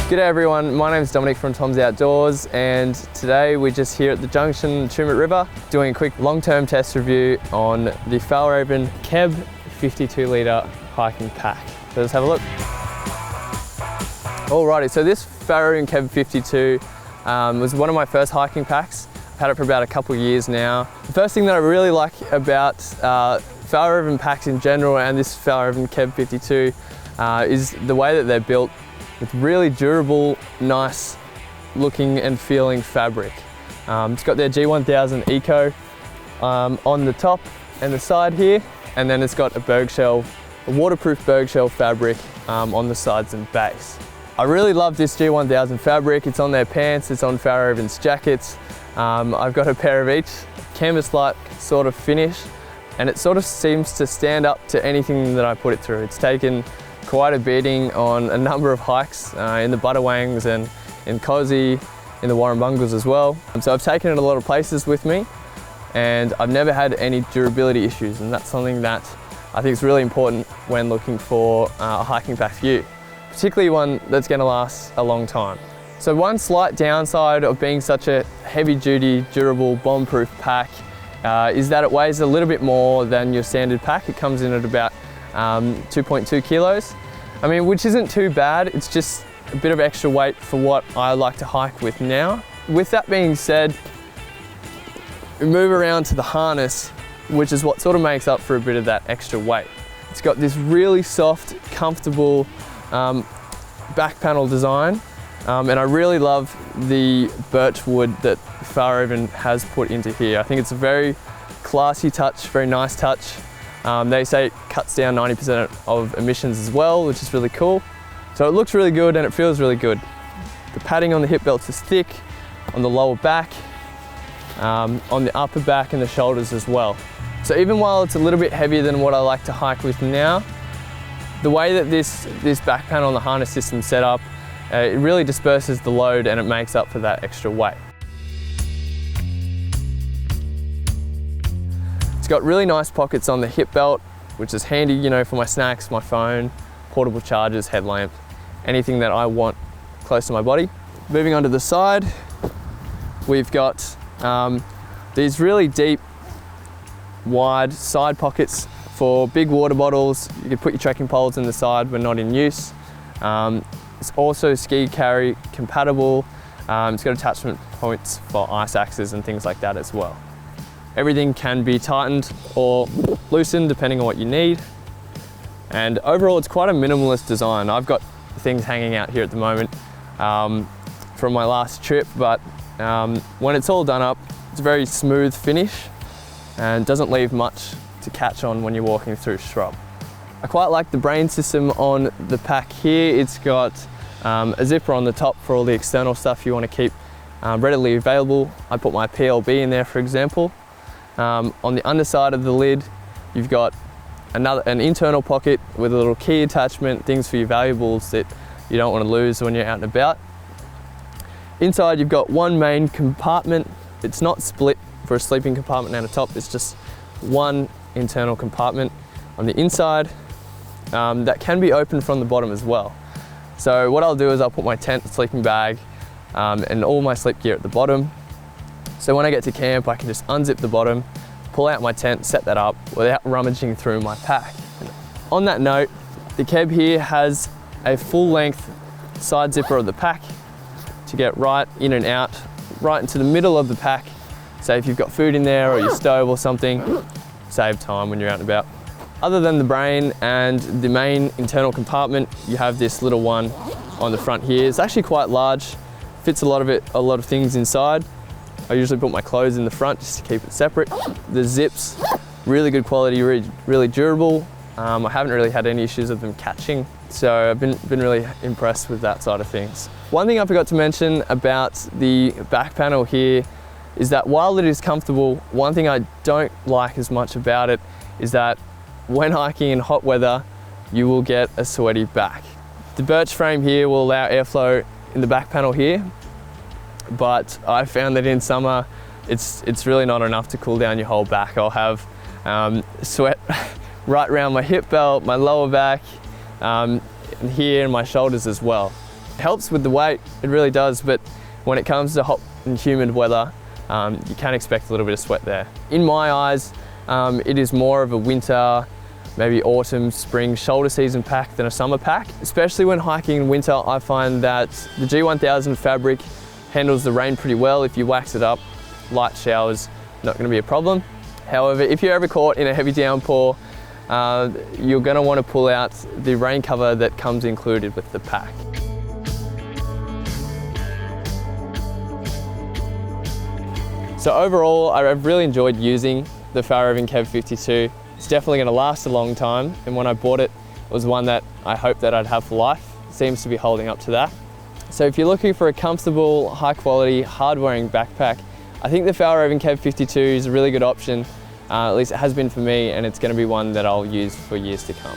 G'day everyone, my name is Dominic from Tom's Outdoors, and today we're just here at the junction, Tumut River, doing a quick long-term test review on the Fjällräven KEB 52 litre hiking pack. So let's have a look. Alrighty, so this Fjällräven KEB 52 was one of my first hiking packs. I've had it for about a couple of years now. The first thing that I really like about Fjällräven packs in general and this Fjällräven KEB 52 is the way that they're built, with really durable, nice looking and feeling fabric. It's got their G1000 Eco on the top and the side here, and then it's got a waterproof berg shell fabric on the sides and base. I really love this G1000 fabric. It's on their pants, it's on Fjällräven's jackets. I've got a pair of each, canvas-like sort of finish, and it sort of seems to stand up to anything that I put it through. It's taken quite a beating on a number of hikes in the Budawangs and in Kosi, in the Warrumbungles as well. So I've taken it a lot of places with me, and I've never had any durability issues, and that's something that I think is really important when looking for a hiking pack for you, particularly one that's going to last a long time. So one slight downside of being such a heavy-duty, durable, bomb-proof pack is that it weighs a little bit more than your standard pack. It comes in at about 2.2 kilos. I mean, which isn't too bad. It's just a bit of extra weight for what I like to hike with now. With that being said, we move around to the harness, which is what sort of makes up for a bit of that extra weight. It's got this really soft, comfortable back panel design, and I really love the birch wood that Fjällräven has put into here. I think it's a very classy touch, very nice touch. They say it cuts down 90% of emissions as well, which is really cool. So it looks really good and it feels really good. The padding on the hip belts is thick, on the lower back, on the upper back and the shoulders as well. So even while it's a little bit heavier than what I like to hike with now, the way that this back panel and the harness system is set up, it really disperses the load and it makes up for that extra weight. It's got really nice pockets on the hip belt, which is handy, you know, for my snacks, my phone, portable chargers, headlamp, anything that I want close to my body. Moving on to the side, we've got these really deep, wide side pockets for big water bottles. You can put your trekking poles in the side when not in use. It's also ski carry compatible. It's got attachment points for ice axes and things like that as well. Everything can be tightened or loosened depending on what you need. And overall, it's quite a minimalist design. I've got things hanging out here at the moment from my last trip, but when it's all done up, it's a very smooth finish and doesn't leave much to catch on when you're walking through shrub. I quite like the brain system on the pack here. It's got a zipper on the top for all the external stuff you want to keep readily available. I put my PLB in there, for example. On the underside of the lid, you've got an internal pocket with a little key attachment, things for your valuables that you don't want to lose when you're out and about. Inside, you've got one main compartment. It's not split for a sleeping compartment and a top, it's just one internal compartment on the inside that can be opened from the bottom as well. So what I'll do is I'll put my tent, sleeping bag, and all my sleep gear at the bottom. So when I get to camp, I can just unzip the bottom, pull out my tent, set that up without rummaging through my pack. And on that note, the KEB here has a full length side zipper of the pack to get right in and out, right into the middle of the pack. So if you've got food in there or your stove or something, save time when you're out and about. Other than the brain and the main internal compartment, you have this little one on the front here. It's actually quite large, fits a lot of things inside. I usually put my clothes in the front just to keep it separate. The zips, really good quality, really durable. I haven't really had any issues with them catching, so I've been really impressed with that side of things. One thing I forgot to mention about the back panel here is that while it is comfortable, one thing I don't like as much about it is that when hiking in hot weather, you will get a sweaty back. The birch frame here will allow airflow in the back panel here, but I found that in summer, it's really not enough to cool down your whole back. I'll have sweat right around my hip belt, my lower back, and here and my shoulders as well. It helps with the weight, it really does, but when it comes to hot and humid weather, you can expect a little bit of sweat there. In my eyes, it is more of a winter, maybe autumn, spring, shoulder season pack than a summer pack. Especially when hiking in winter, I find that the G1000 fabric handles the rain pretty well. If you wax it up, light showers, not gonna be a problem. However, if you're ever caught in a heavy downpour, you're gonna wanna pull out the rain cover that comes included with the pack. So overall, I've really enjoyed using the Fjallraven Kev 52. It's definitely going to last a long time, and when I bought it, it was one that I hoped that I'd have for life. It seems to be holding up to that. So if you're looking for a comfortable, high quality, hard wearing backpack, I think the Fjallraven Kev 52 is a really good option. At least it has been for me, and it's going to be one that I'll use for years to come.